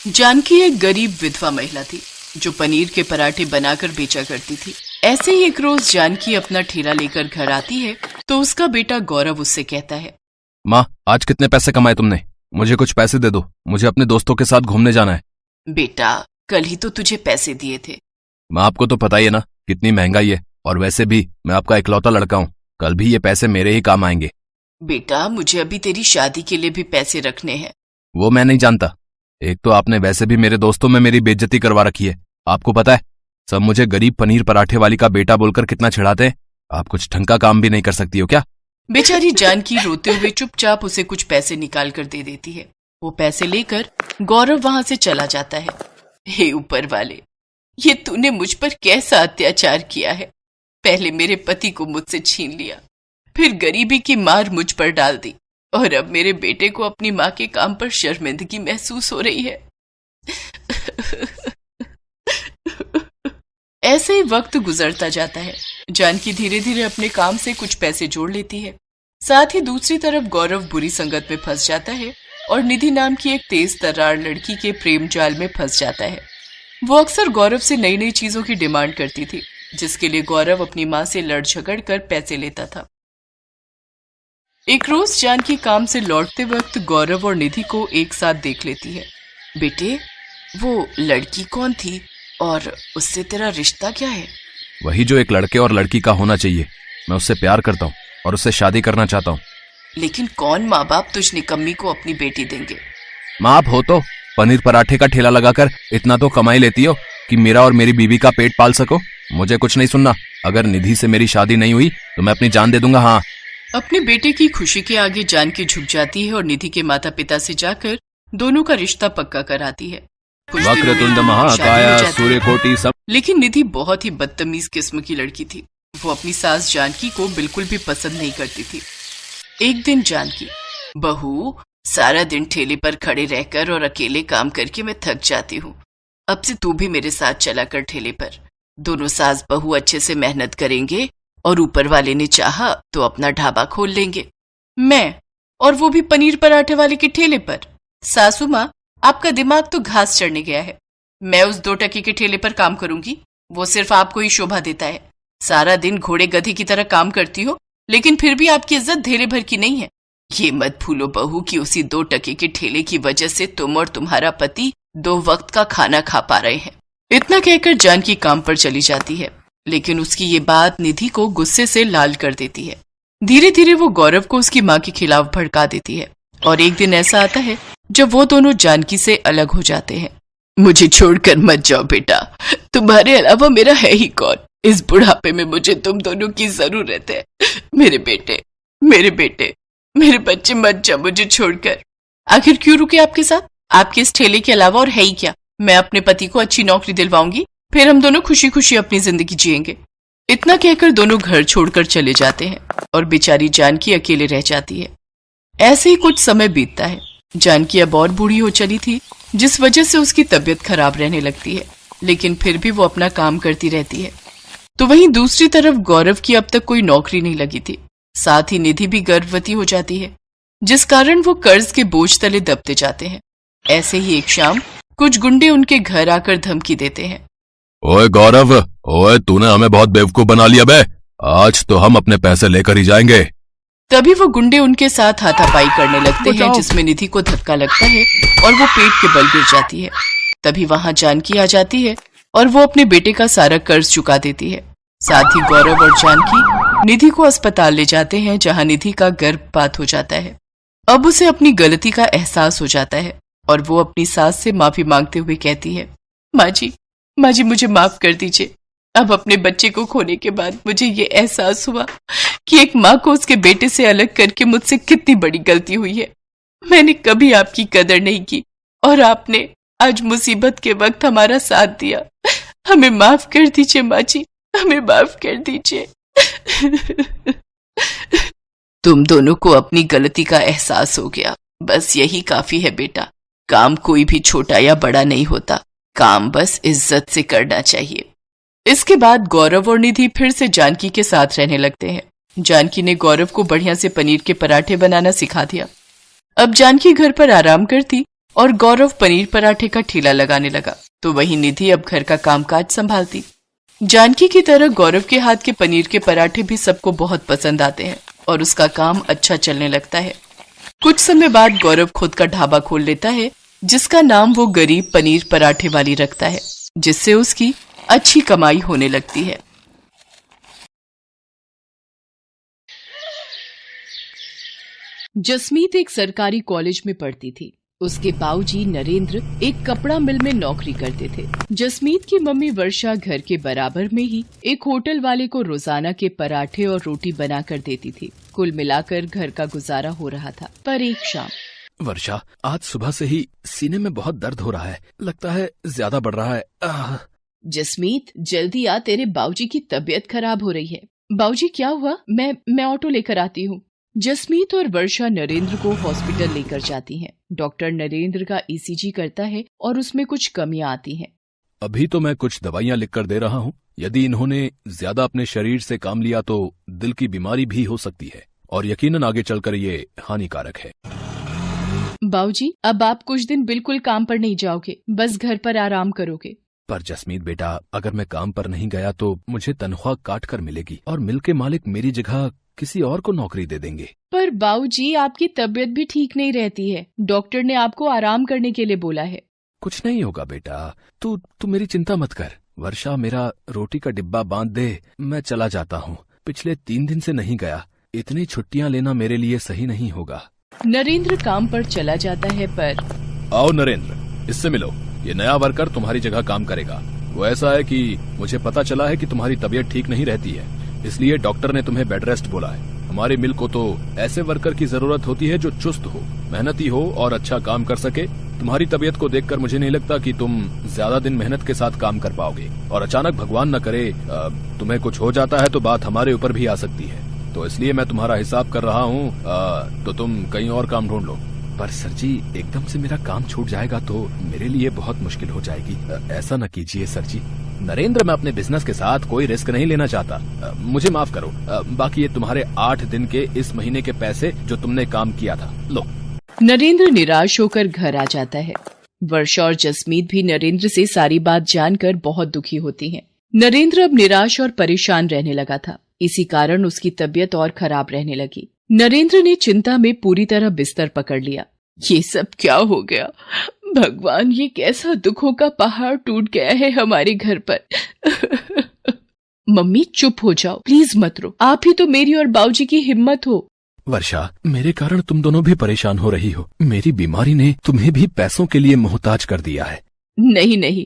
जानकी एक गरीब विधवा महिला थी जो पनीर के पराठे बनाकर बेचा करती थी। ऐसे ही एक रोज जानकी अपना ठेला लेकर घर आती है तो उसका बेटा गौरव उससे कहता है, माँ, आज कितने पैसे कमाए तुमने? मुझे कुछ पैसे दे दो, मुझे अपने दोस्तों के साथ घूमने जाना है। बेटा, कल ही तो तुझे पैसे दिए थे। माँ, आपको तो पता ही है ना कितनी महंगाई है, और वैसे भी मैं आपका इकलौता लड़का हूँ, कल भी ये पैसे मेरे ही काम आएंगे। बेटा, मुझे अभी तेरी शादी के लिए भी पैसे रखने हैं। वो मैं नहीं जानता। एक तो आपने वैसे भी मेरे दोस्तों में मेरी बेइज्जती करवा रखी है। आपको पता है सब मुझे गरीब पनीर पराठे वाली का बेटा बोलकर कितना चिढ़ाते हैं। आप कुछ ढंग का काम भी नहीं कर सकती हो क्या? बेचारी जानकी रोते हुए चुपचाप उसे कुछ पैसे निकाल कर दे देती है। वो पैसे लेकर गौरव वहां से चला जाता है। हे ऊपर वाले, ये तूने मुझ पर कैसा अत्याचार किया है। पहले मेरे पति को मुझसे छीन लिया, फिर गरीबी की मार मुझ पर डाल दी, और अब मेरे बेटे को अपनी माँ के काम पर शर्मिंदगी महसूस हो रही है। ऐसे ही वक्त गुजरता जाता है। जानकी धीरे धीरे अपने काम से कुछ पैसे जोड़ लेती है। साथ ही दूसरी तरफ गौरव बुरी संगत में फंस जाता है और निधि नाम की एक तेज तर्रार लड़की के प्रेम जाल में फंस जाता है। वो अक्सर गौरव से नई नई चीजों की डिमांड करती थी, जिसके लिए गौरव अपनी माँ से लड़ झगड़ कर पैसे लेता था। एक रोज जानकी काम से लौटते वक्त गौरव और निधि को एक साथ देख लेती है। बेटे, वो लड़की कौन थी और उससे तेरा रिश्ता क्या है? वही जो एक लड़के और लड़की का होना चाहिए। मैं उससे प्यार करता हूँ और उससे शादी करना चाहता हूँ। लेकिन कौन माँ बाप तुझ निकम्मी को अपनी बेटी देंगे? माँ, आप हो तो पनीर पराठे का ठेला लगाकर इतना तो कमाई लेती हो कि मेरा और मेरी बीवी का पेट पाल सको। मुझे कुछ नहीं सुनना। अगर निधि से मेरी शादी नहीं हुई तो मैं अपनी जान दे दूंगा। हाँ। अपने बेटे की खुशी के आगे जानकी झुक जाती है और निधि के माता पिता से जाकर दोनों का रिश्ता पक्का कराती है। वक्रतुंड महाकाय सूर्यकोटि सब। लेकिन निधि बहुत ही बदतमीज किस्म की लड़की थी। वो अपनी सास जानकी को बिल्कुल भी पसंद नहीं करती थी। एक दिन जानकी, बहू, सारा दिन ठेले पर खड़े रहकर और अकेले काम करके मैं थक जाती हूँ। अब से तू भी मेरे साथ चला कर ठेले पर। दोनों सास बहू अच्छे से मेहनत करेंगे और ऊपर वाले ने चाहा तो अपना ढाबा खोल लेंगे। मैं, और वो भी पनीर पराठे वाले के ठेले पर। सासू माँ, आपका दिमाग तो घास चढ़ने गया है। मैं उस 2 टके के ठेले पर काम करूंगी, वो सिर्फ आपको ही शोभा देता है। सारा दिन घोड़े गधे की तरह काम करती हो, लेकिन फिर भी आपकी इज्जत धेले भर की नहीं है। ये मत भूलो बहू कि उसी 2 टके के ठेले की वजह से तुम और तुम्हारा पति 2 वक्त का खाना खा पा रहे हैं। इतना कहकर जानकी काम पर चली जाती है, लेकिन उसकी ये बात निधि को गुस्से से लाल कर देती है। धीरे धीरे वो गौरव को उसकी माँ के खिलाफ भड़का देती है, और एक दिन ऐसा आता है जब वो दोनों जानकी से अलग हो जाते हैं। मुझे छोड़कर मत जाओ बेटा, तुम्हारे अलावा मेरा है ही कौन। इस बुढ़ापे में मुझे तुम दोनों की जरूरत है। मेरे बेटे, मेरे बेटे, मेरे बच्चे, मत जाओ मुझे छोड़कर। आखिर क्यों रुके आपके साथ? आपके इस ठेले के अलावा और है ही क्या? मैं अपने पति को अच्छी नौकरी दिलवाऊंगी, फिर हम दोनों खुशी खुशी अपनी जिंदगी जिएंगे। इतना कहकर दोनों घर छोड़कर चले जाते हैं और बेचारी जानकी अकेले रह जाती है। ऐसे ही कुछ समय बीतता है। जानकी अब और बूढ़ी हो चली थी, जिस वजह से उसकी तबीयत खराब रहने लगती है, लेकिन फिर भी वो अपना काम करती रहती है। तो वहीं दूसरी तरफ गौरव की अब तक कोई नौकरी नहीं लगी थी। साथ ही निधि भी गर्भवती हो जाती है, जिस कारण वो कर्ज के बोझ तले दबते जाते हैं। ऐसे ही एक शाम कुछ गुंडे उनके घर आकर धमकी देते हैं। ओए गौरव, ओए तूने हमें बहुत बेवकूफ बना लिया बे। आज तो हम अपने पैसे लेकर ही जाएंगे। तभी वो गुंडे उनके साथ हाथापाई करने लगते हैं, जिसमें निधि को धक्का लगता है और वो पेट के बल गिर जाती है। तभी वहां जानकी आ जाती है और वो अपने बेटे का सारा कर्ज चुका देती है। साथ ही गौरव और जानकी निधि को अस्पताल ले जाते हैं, जहां निधि का गर्भपात हो जाता है। अब उसे अपनी गलती का एहसास हो जाता है और वो अपनी सास से माफी मांगते हुए कहती है, माँ जी, मुझे माफ कर दीजिए। अब अपने बच्चे को खोने के बाद मुझे ये एहसास हुआ कि एक माँ को उसके बेटे से अलग करके मुझसे कितनी बड़ी गलती हुई है। मैंने कभी आपकी कदर नहीं की और आपने आज मुसीबत के वक्त हमारा साथ दिया। हमें माफ कर दीजिए माँ जी, हमें माफ कर दीजिए। तुम दोनों को अपनी गलती का एहसास हो गया, बस यही काफी है बेटा। काम कोई भी छोटा या बड़ा नहीं होता, काम बस इज्जत से करना चाहिए। इसके बाद गौरव और निधि फिर से जानकी के साथ रहने लगते हैं। जानकी ने गौरव को बढ़िया से पनीर के पराठे बनाना सिखा दिया। अब जानकी घर पर आराम करती और गौरव पनीर पराठे का ठेला लगाने लगा, तो वहीं निधि अब घर का कामकाज संभालती। जानकी की तरह गौरव के हाथ के पनीर के पराठे भी सबको बहुत पसंद आते हैं और उसका काम अच्छा चलने लगता है। कुछ समय बाद गौरव खुद का ढाबा खोल लेता है, जिसका नाम वो गरीब पनीर पराठे वाली रखता है, जिससे उसकी अच्छी कमाई होने लगती है। जसमीत एक सरकारी कॉलेज में पढ़ती थी। उसके बाबूजी नरेंद्र एक कपड़ा मिल में नौकरी करते थे। जसमीत की मम्मी वर्षा घर के बराबर में ही एक होटल वाले को रोजाना के पराठे और रोटी बना कर देती थी। कुल मिलाकर घर का गुजारा हो रहा था। पर एक शाम, वर्षा, आज सुबह से ही सीने में बहुत दर्द हो रहा है, लगता है ज्यादा बढ़ रहा है। जसमीत, जल्दी आ, तेरे बाबूजी की तबीयत खराब हो रही है। बाबूजी, क्या हुआ? मैं ऑटो लेकर आती हूँ। जसमीत और वर्षा नरेंद्र को हॉस्पिटल लेकर जाती हैं। डॉक्टर नरेंद्र का ईसीजी करता है और उसमें कुछ कमियां आती हैं। अभी तो मैं कुछ दवाइयां लिखकर दे रहा हूँ। यदि इन्होंने ज्यादा अपने शरीर से काम लिया तो दिल की बीमारी भी हो सकती है और यकीनन आगे चलकर ये हानिकारक है। बाबूजी, अब आप कुछ दिन बिल्कुल काम पर नहीं जाओगे, बस घर पर आराम करोगे। पर जसमीत बेटा, अगर मैं काम पर नहीं गया तो मुझे तनख्वाह काट कर मिलेगी और मिल के मालिक मेरी जगह किसी और को नौकरी दे देंगे। पर बाबूजी, आपकी तबीयत भी ठीक नहीं रहती है। डॉक्टर ने आपको आराम करने के लिए बोला है। कुछ नहीं होगा बेटा, तू मेरी चिंता मत कर। वर्षा, मेरा रोटी का डिब्बा बांध दे, मैं चला जाता हूँ। पिछले 3 दिन से नहीं गया, इतनी छुट्टियाँ लेना मेरे लिए सही नहीं होगा। नरेंद्र काम पर चला जाता है। पर आओ नरेंद्र, इससे मिलो, ये नया वर्कर तुम्हारी जगह काम करेगा। वो ऐसा है कि मुझे पता चला है कि तुम्हारी तबीयत ठीक नहीं रहती है, इसलिए डॉक्टर ने तुम्हें बेड रेस्ट बोला है। हमारी मिल को तो ऐसे वर्कर की जरूरत होती है जो चुस्त हो, मेहनती हो और अच्छा काम कर सके। तुम्हारी तबीयत को देखकर मुझे नहीं लगता कि तुम ज्यादा दिन मेहनत के साथ काम कर पाओगे, और अचानक भगवान न करे तुम्हें कुछ हो जाता है तो बात हमारे ऊपर भी आ सकती है। तो इसलिए मैं तुम्हारा हिसाब कर रहा हूँ, तो तुम कहीं और काम ढूंढ लो। पर सर जी, एकदम से मेरा काम छूट जाएगा तो मेरे लिए बहुत मुश्किल हो जाएगी। ऐसा न कीजिए सर जी। नरेंद्र, मैं अपने बिजनेस के साथ कोई रिस्क नहीं लेना चाहता। मुझे माफ करो। बाकी ये तुम्हारे 8 दिन के इस महीने के पैसे जो तुमने काम किया था, लो। नरेंद्र निराश होकर घर आ जाता है। वर्षा और जसमीत भी नरेंद्र से सारी बात जानकर बहुत दुखी होती हैं। नरेंद्र अब निराश और परेशान रहने लगा था। इसी कारण उसकी तबीयत और खराब रहने लगी। नरेंद्र ने चिंता में पूरी तरह बिस्तर पकड़ लिया। ये सब क्या हो गया? भगवान, ये कैसा दुखों का पहाड़ टूट गया है हमारे घर पर। मम्मी, चुप हो जाओ, प्लीज मत रो। आप ही तो मेरी और बाबूजी की हिम्मत हो। वर्षा, मेरे कारण तुम दोनों भी परेशान हो रही हो। मेरी बीमारी ने तुम्हें भी पैसों के लिए मोहताज कर दिया है। नहीं नहीं,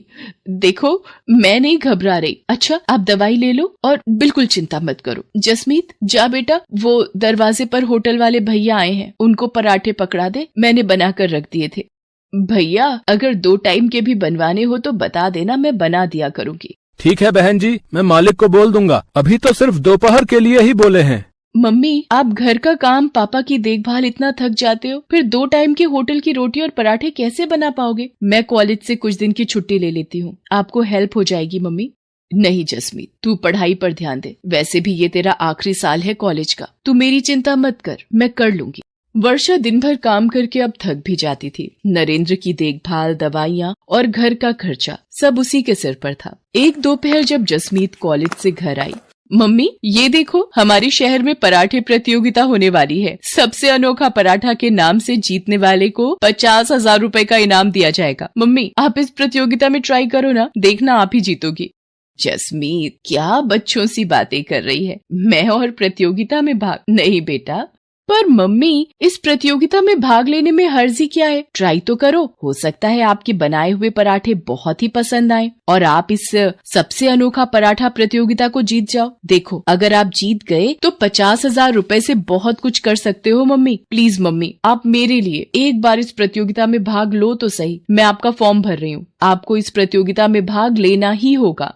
देखो, मैं नहीं घबरा रही। अच्छा, आप दवाई ले लो और बिल्कुल चिंता मत करो। जसमीत, जा बेटा, वो दरवाजे पर होटल वाले भैया आए हैं, उनको पराठे पकड़ा दे, मैंने बनाकर रख दिए थे। भैया, अगर 2 टाइम के भी बनवाने हो तो बता देना, मैं बना दिया करूंगी। ठीक है बहन जी, मैं मालिक को बोल दूंगा। अभी तो सिर्फ दोपहर के लिए ही बोले हैं। मम्मी, आप घर का काम, पापा की देखभाल इतना थक जाते हो, फिर 2 टाइम के होटल की रोटी और पराठे कैसे बना पाओगे? मैं कॉलेज से कुछ दिन की छुट्टी ले लेती हूँ, आपको हेल्प हो जाएगी। मम्मी, नहीं जसमीत, तू पढ़ाई पर ध्यान दे। वैसे भी ये तेरा आखिरी साल है कॉलेज का, तू मेरी चिंता मत कर, मैं कर लूंगी। वर्षा दिन भर काम करके अब थक भी जाती थी। नरेंद्र की देखभाल, दवाइयाँ और घर का खर्चा सब उसी के सिर पर था। एक दोपहर जब जसमीत कॉलेज से घर आई, मम्मी, ये देखो, हमारे शहर में पराठे प्रतियोगिता होने वाली है। सबसे अनोखा पराठा के नाम से जीतने वाले को 50,000 रुपए का इनाम दिया जाएगा। मम्मी, आप इस प्रतियोगिता में ट्राई करो ना, देखना आप ही जीतोगी। जसमीत, क्या बच्चों सी बातें कर रही है? मैं और प्रतियोगिता में भाग? नहीं बेटा। पर मम्मी, इस प्रतियोगिता में भाग लेने में हर्जी क्या है? ट्राई तो करो, हो सकता है आपके बनाए हुए पराठे बहुत ही पसंद आए और आप इस सबसे अनोखा पराठा प्रतियोगिता को जीत जाओ। देखो, अगर आप जीत गए तो 50,000 रुपए से बहुत कुछ कर सकते हो। मम्मी, प्लीज मम्मी, आप मेरे लिए एक बार इस प्रतियोगिता में भाग लो तो सही। मैं आपका फॉर्म भर रही हूँ, आपको इस प्रतियोगिता में भाग लेना ही होगा।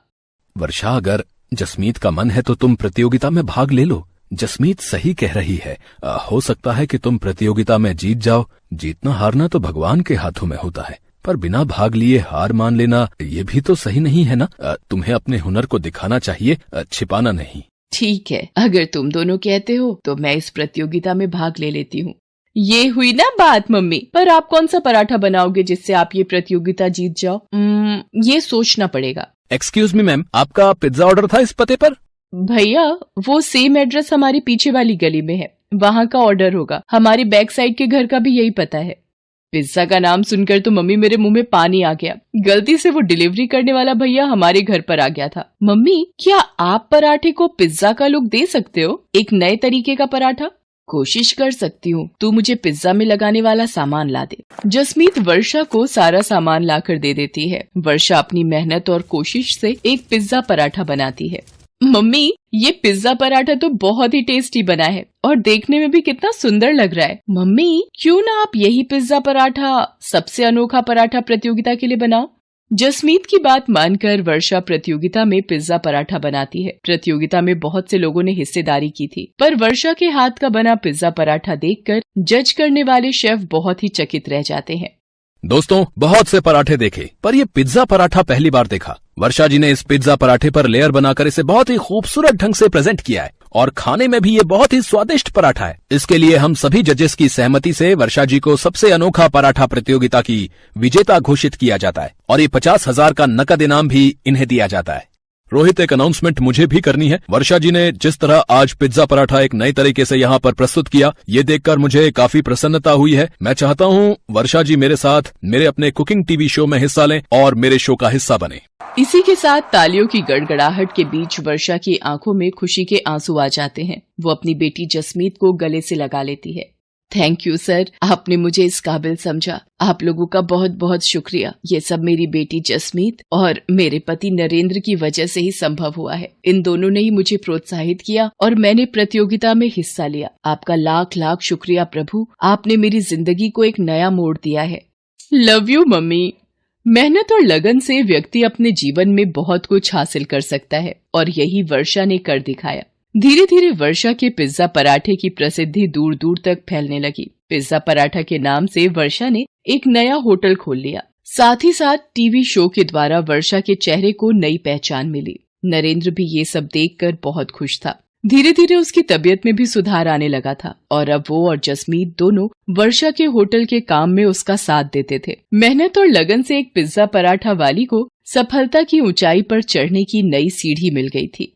वर्षा, अगर जसमीत का मन है तो तुम प्रतियोगिता में भाग ले लो। जसमीत सही कह रही है। हो सकता है कि तुम प्रतियोगिता में जीत जाओ। जीतना हारना तो भगवान के हाथों में होता है, पर बिना भाग लिए हार मान लेना ये भी तो सही नहीं है ना। तुम्हें अपने हुनर को दिखाना चाहिए, छिपाना नहीं। ठीक है, अगर तुम दोनों कहते हो तो मैं इस प्रतियोगिता में भाग ले लेती हूँ। ये हुई ना बात मम्मी। पर आप कौन सा पराठा बनाओगे जिससे आप ये प्रतियोगिता जीत जाओ? ये सोचना पड़ेगा। एक्सक्यूज मी मैम, आपका पिज्जा ऑर्डर था इस पते पर? भैया वो सेम एड्रेस हमारी पीछे वाली गली में है, वहाँ का ऑर्डर होगा। हमारी बैक साइड के घर का भी यही पता है। पिज्जा का नाम सुनकर तो मम्मी मेरे मुंह में पानी आ गया। गलती से वो डिलीवरी करने वाला भैया हमारे घर पर आ गया था। मम्मी क्या आप पराठे को पिज्जा का लुक दे सकते हो? एक नए तरीके का पराठा? कोशिश कर सकती हूँ, तू मुझे पिज्जा में लगाने वाला सामान ला दे। जसमीत वर्षा को सारा सामान लाकर दे देती है। वर्षा अपनी मेहनत और कोशिश से एक पिज्जा पराठा बनाती है। मम्मी ये पिज्जा पराठा तो बहुत ही टेस्टी बना है और देखने में भी कितना सुंदर लग रहा है। मम्मी क्यों ना आप यही पिज्जा पराठा सबसे अनोखा पराठा प्रतियोगिता के लिए बनाओ। जसमीत की बात मानकर वर्षा प्रतियोगिता में पिज्जा पराठा बनाती है। प्रतियोगिता में बहुत से लोगों ने हिस्सेदारी की थी, पर वर्षा के हाथ का बना पिज्जा पराठा देखकर जज करने वाले शेफ बहुत ही चकित रह जाते हैं। दोस्तों, बहुत से पराठे देखे पर ये पिज्जा पराठा पहली बार देखा। वर्षा जी ने इस पिज्जा पराठे पर लेयर बनाकर इसे बहुत ही खूबसूरत ढंग से प्रेजेंट किया है और खाने में भी ये बहुत ही स्वादिष्ट पराठा है। इसके लिए हम सभी जजेस की सहमति से वर्षा जी को सबसे अनोखा पराठा प्रतियोगिता की विजेता घोषित किया जाता है और ये 50,000 का नकद इनाम भी इन्हें दिया जाता है। रोहित, एक अनाउंसमेंट मुझे भी करनी है। वर्षा जी ने जिस तरह आज पिज्जा पराठा एक नए तरीके से यहाँ पर प्रस्तुत किया, ये देखकर मुझे काफी प्रसन्नता हुई है। मैं चाहता हूँ वर्षा जी मेरे साथ मेरे अपने कुकिंग टीवी शो में हिस्सा लें और मेरे शो का हिस्सा बने। इसी के साथ तालियों की गड़गड़ाहट के बीच वर्षा की आंखों में खुशी के आंसू आ जाते हैं। वो अपनी बेटी जसमीत को गले से लगा लेती है। थैंक यू सर, आपने मुझे इस काबिल समझा। आप लोगों का बहुत बहुत शुक्रिया। ये सब मेरी बेटी जसमीत और मेरे पति नरेंद्र की वजह से ही संभव हुआ है। इन दोनों ने ही मुझे प्रोत्साहित किया और मैंने प्रतियोगिता में हिस्सा लिया। आपका लाख लाख शुक्रिया प्रभु, आपने मेरी जिंदगी को एक नया मोड़ दिया है। Love you mummy. मेहनत और लगन से व्यक्ति अपने जीवन में बहुत कुछ हासिल कर सकता है और यही वर्षा ने कर दिखाया। धीरे धीरे वर्षा के पिज्जा पराठे की प्रसिद्धि दूर दूर तक फैलने लगी। पिज्जा पराठा के नाम से वर्षा ने एक नया होटल खोल लिया। साथ ही साथ टीवी शो के द्वारा वर्षा के चेहरे को नई पहचान मिली। नरेंद्र भी ये सब देखकर बहुत खुश था। धीरे धीरे उसकी तबीयत में भी सुधार आने लगा था और अब वो और जसमीत दोनों वर्षा के होटल के काम में उसका साथ देते थे। मेहनत और लगन से एक पिज्जा पराठा वाली को सफलता की ऊंचाई पर चढ़ने की नई सीढ़ी मिल गई थी।